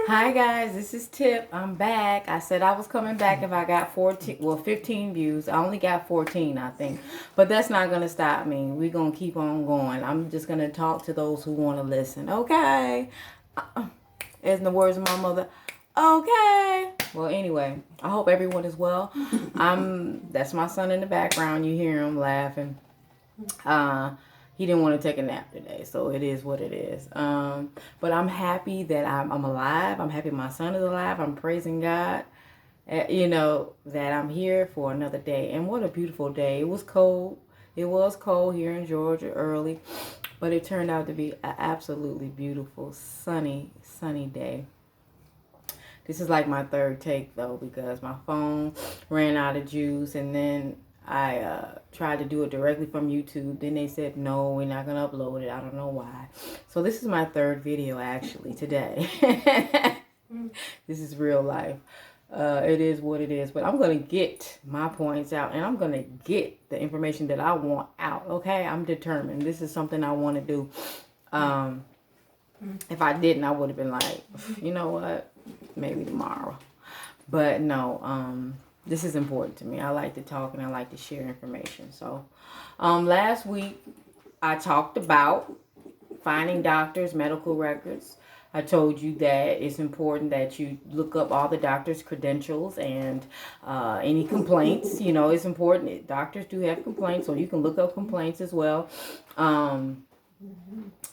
Hi guys, this is Tip. I'm back. I said I was coming back if I got 15 views. I only got 14, I think. But that's not going to stop me. We're going to keep on going. I'm just going to talk to those who want to listen. Okay? As in the words of my mother, okay. Well, anyway, I hope everyone is well. That's my son in the background. You hear him laughing. He didn't want to take a nap today, so it is what it is. But I'm happy that I'm alive. I'm happy my son is alive. I'm praising God, that I'm here for another day. And what a beautiful day. It was cold. It was cold here in Georgia early, but it turned out to be an absolutely beautiful, sunny day. This is like my third take, though, because my phone ran out of juice, and then I tried to do it directly from YouTube. Then they said, no, we're not going to upload it. I don't know why. So this is my third video, actually, today. This is real life. It is what it is. But I'm going to get my points out, and I'm going to get the information that I want out, okay? I'm determined. This is something I want to do. If I didn't, I would have been like, you know what? Maybe tomorrow. But no, this is important to me. I like to talk and I like to share information. So last week I talked about finding doctors, medical records. I told you that it's important that you look up all the doctor's credentials and any complaints. You know, it's important. Doctors do have complaints, so you can look up complaints as well.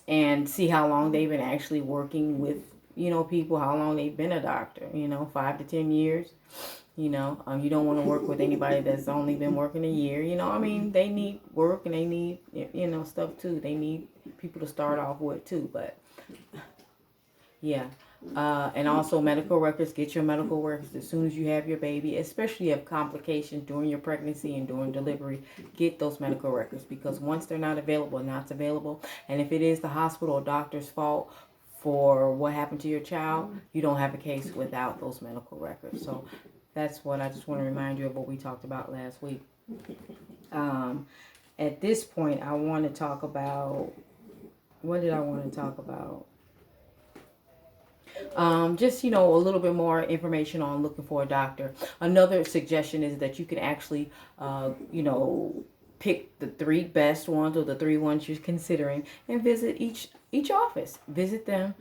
And see how long they've been actually working with, people, how long they've been a doctor, 5 to 10 years. You don't want to work with anybody that's only been working a year. They need work and they need, stuff too. They need people to start off with too. But yeah. And also medical records. Get your medical records as soon as you have your baby, especially if you have complications during your pregnancy and during delivery. Get those medical records, because once they're not available, and if it is the hospital or doctor's fault for what happened to your child, you don't have a case without those medical records. So that's what I just want to remind you of what we talked about last week. At this point, I want to talk about, what did I want to talk about? Just, a little bit more information on looking for a doctor. Another suggestion is that you can actually, pick the 3 best ones or the 3 ones you're considering and visit each office. Visit them.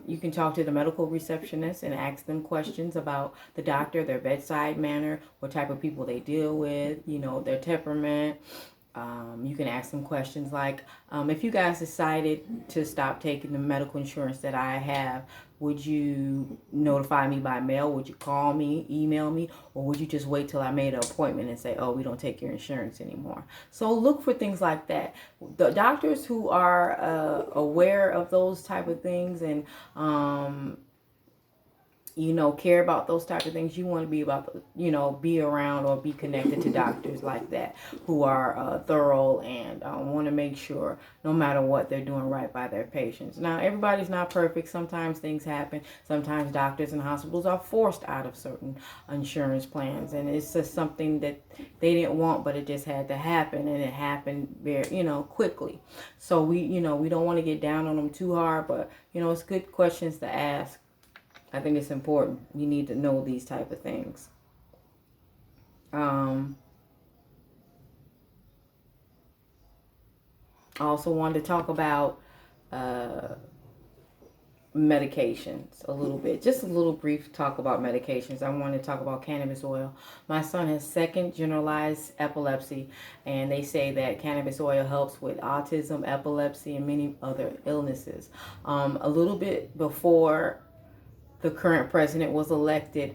You can talk to the medical receptionist and ask them questions about the doctor, their bedside manner, what type of people they deal with, their temperament. You can ask them questions like, if you guys decided to stop taking the medical insurance that I have, would you notify me by mail? Would you call me, email me, or would you just wait till I made an appointment and say, oh, we don't take your insurance anymore? So look for things like that. The doctors who are aware of those type of things and care about those type of things, you want to be be around or be connected to doctors like that who are thorough and want to make sure no matter what they're doing right by their patients. Now, everybody's not perfect. Sometimes things happen. Sometimes doctors and hospitals are forced out of certain insurance plans, and it's just something that they didn't want, but it just had to happen, and it happened very, quickly. So we don't want to get down on them too hard, but it's good questions to ask. I think it's important. You need to know these type of things. I also wanted to talk about medications a little bit. Just a little brief talk about medications. I want to talk about cannabis oil. My son has second generalized epilepsy, and they say that cannabis oil helps with autism, epilepsy, and many other illnesses. A little bit before the current president was elected,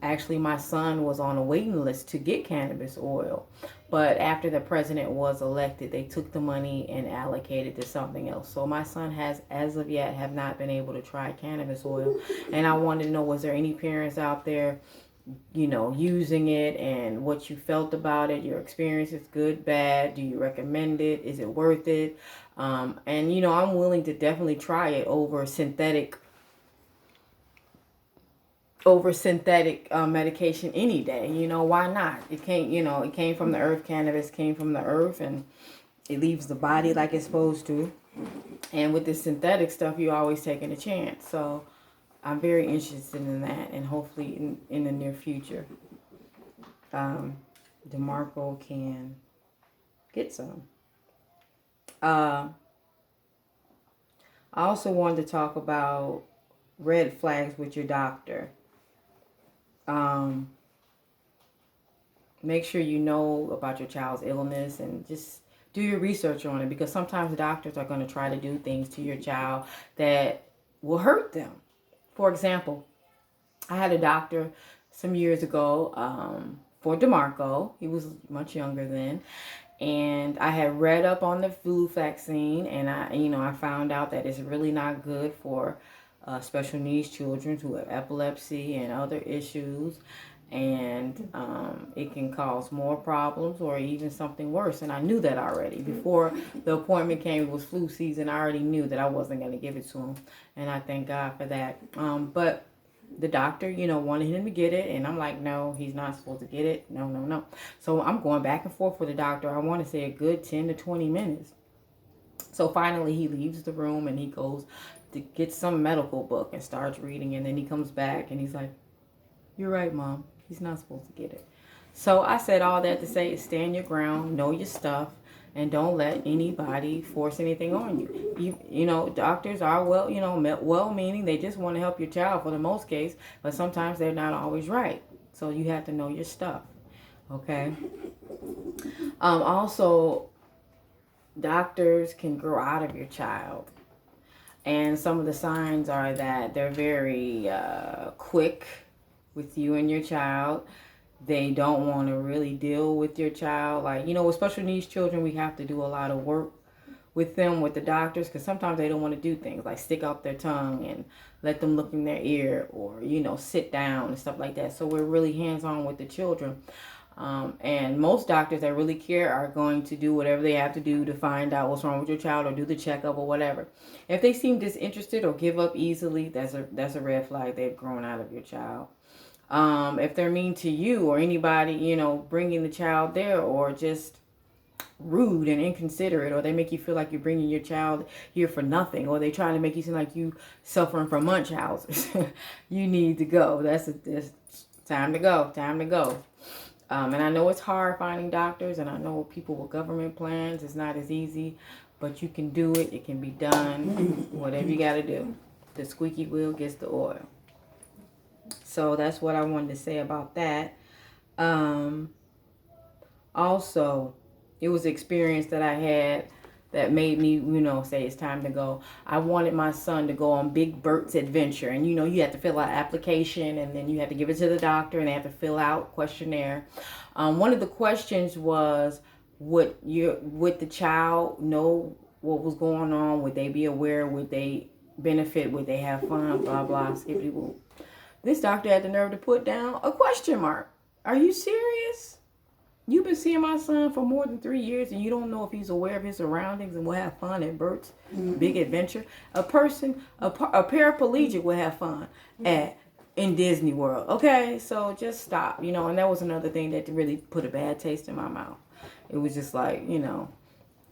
actually my son was on a waiting list to get cannabis oil. But after the president was elected, they took the money and allocated to something else. So my son has, as of yet, have not been able to try cannabis oil. And I wanted to know, was there any parents out there, using it, and what you felt about it, your experiences, good, bad? Do you recommend it? Is it worth it? And, I'm willing to definitely try it over synthetic medication any day. Why not? It came from the earth. Cannabis came from the earth, and it leaves the body like it's supposed to. And with the synthetic stuff, you're always taking a chance. So I'm very interested in that, and hopefully in the near future, DeMarco can get some. I also wanted to talk about red flags with your doctor. Make sure you know about your child's illness and just do your research on it, because sometimes doctors are going to try to do things to your child that will hurt them. For example, I had a doctor some years ago for DeMarco. He was much younger then. And I had read up on the flu vaccine, and I found out that it's really not good for special needs children who have epilepsy and other issues. And it can cause more problems or even something worse. And I knew that already. Before the appointment came, it was flu season. I already knew that I wasn't going to give it to him. And I thank God for that. But the doctor, wanted him to get it. And I'm like, no, he's not supposed to get it. No. So I'm going back and forth with the doctor. I want to say a good 10 to 20 minutes. So finally he leaves the room and he goes to get some medical book and starts reading. And then he comes back and he's like, you're right, Mom. He's not supposed to get it. So I said all that to say, stand your ground, know your stuff, and don't let anybody force anything on you. Doctors are well-meaning. They just want to help your child for the most case, but sometimes they're not always right. So you have to know your stuff. Okay. Also, doctors can grow out of your child. And some of the signs are that they're very quick with you and your child. They don't want to really deal with your child. Like, with special needs children, we have to do a lot of work with them, with the doctors, because sometimes they don't want to do things like stick out their tongue and let them look in their ear, or, sit down and stuff like that. So we're really hands-on with the children. And most doctors that really care are going to do whatever they have to do to find out what's wrong with your child or do the checkup or whatever. If they seem disinterested or give up easily, that's a red flag. They've grown out of your child. If they're mean to you or anybody, bringing the child there, or just rude and inconsiderate, or they make you feel like you're bringing your child here for nothing, or they try to make you seem like you suffering from Munchausen's, you need to go. It's time to go. And I know it's hard finding doctors, and I know people with government plans, it's not as easy, but you can do it. It can be done. Whatever you got to do. The squeaky wheel gets the oil. So that's what I wanted to say about that. Also, it was an experience that I had that made me, say it's time to go. I wanted my son to go on Big Bert's adventure. And, you have to fill out an application, and then you have to give it to the doctor, and they have to fill out questionnaire. One of the questions was, would the child know what was going on? Would they be aware? Would they benefit? Would they have fun? Blah, blah, skippity whoop. This doctor had the nerve to put down a question mark. Are you serious? You've been seeing my son for more than 3 years, and you don't know if he's aware of his surroundings and will have fun at Bert's Big Adventure? A paraplegic will have fun in Disney World. Okay, so just stop. And that was another thing that really put a bad taste in my mouth. It was just like, you don't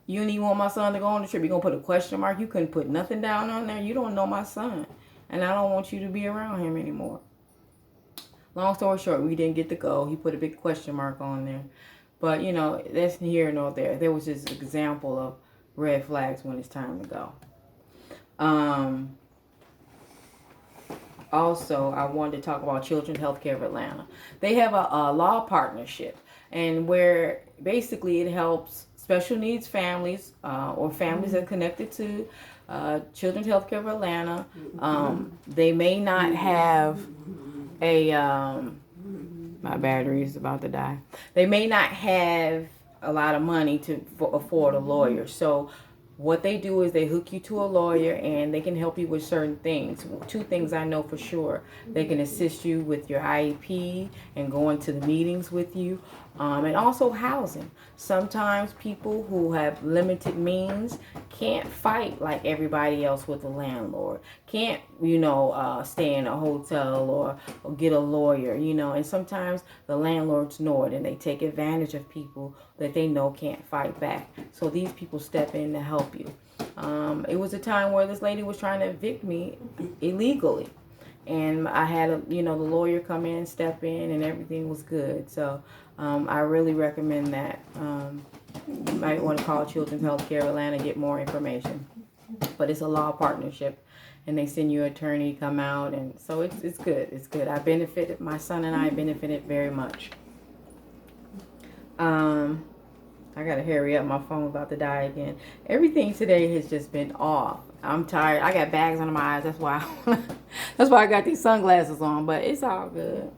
even want my son to go on the trip. You're going to put a question mark? You couldn't put nothing down on there. You don't know my son. And I don't want you to be around him anymore. Long story short, we didn't get to go. He put a big question mark on there. But, that's here nor there. There was just an example of red flags when it's time to go. Also, I wanted to talk about Children's Healthcare of Atlanta. They have a law partnership, and where basically it helps special needs families or families that are connected to Children's Healthcare of Atlanta. They may not have my battery is about to die. They may not have a lot of money to afford a lawyer. So what they do is they hook you to a lawyer, and they can help you with certain things. 2 things I know for sure. They can assist you with your IEP and going to the meetings with you. And also housing. Sometimes people who have limited means can't fight like everybody else with a landlord. Can't, stay in a hotel or get a lawyer, And sometimes the landlords know it, and they take advantage of people that they know can't fight back. So these people step in to help you. It was a time where this lady was trying to evict me illegally. and I had the lawyer come in, step in, and everything was good. So I really recommend that. You might want to call Children's Healthcare Atlanta, get more information. But it's a law partnership, and they send you an attorney come out, and so it's good. It's good. I benefited. My son and I benefited very much. I gotta hurry up. My phone about to die again. Everything today has just been off. I'm tired. I got bags under my eyes. That's why. That's why I got these sunglasses on. But it's all good.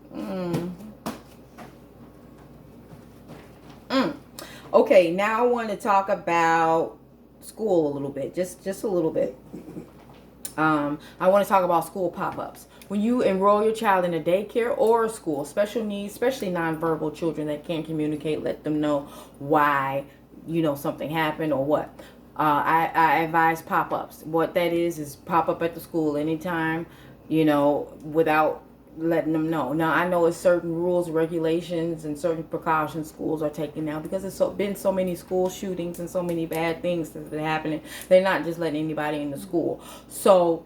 Okay, now I want to talk about school a little bit. Just a little bit. I want to talk about school pop-ups. When you enroll your child in a daycare or a school, special needs, especially nonverbal children that can't communicate, let them know why, something happened or what. I advise pop-ups. What that is pop-up at the school anytime, without letting them know. Now, I know it's certain rules, regulations, and certain precautions schools are taking now because it's been so many school shootings and so many bad things that's been happening. They're not just letting anybody in the school. So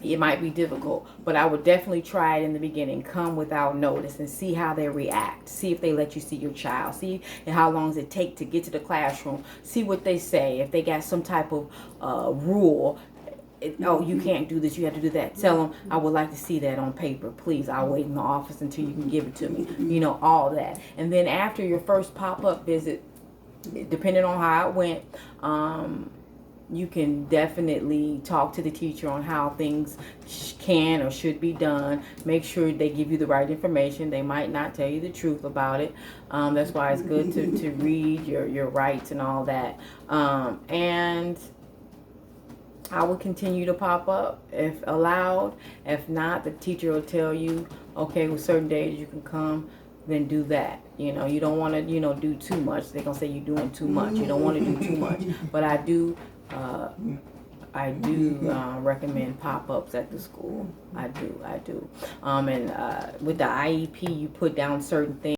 it might be difficult, but I would definitely try it in the beginning. Come without notice and see how they react. See if they let you see your child. See how long does it take to get to the classroom. See what they say. If they got some type of rule, you can't do this, you have to do that. Tell them, I would like to see that on paper. Please, I'll wait in the office until you can give it to me. All that. And then after your first pop-up visit, depending on how it went, you can definitely talk to the teacher on how things can or should be done. Make sure they give you the right information. They might not tell you the truth about it. That's why it's good to read your rights and all that. And I will continue to pop up if allowed. If not, the teacher will tell you, okay, with certain days you can come, then do that. You don't want to, do too much. They're going to say you're doing too much. You don't want to do too much. But I do recommend pop-ups at the school. I do. And with the IEP, you put down certain things.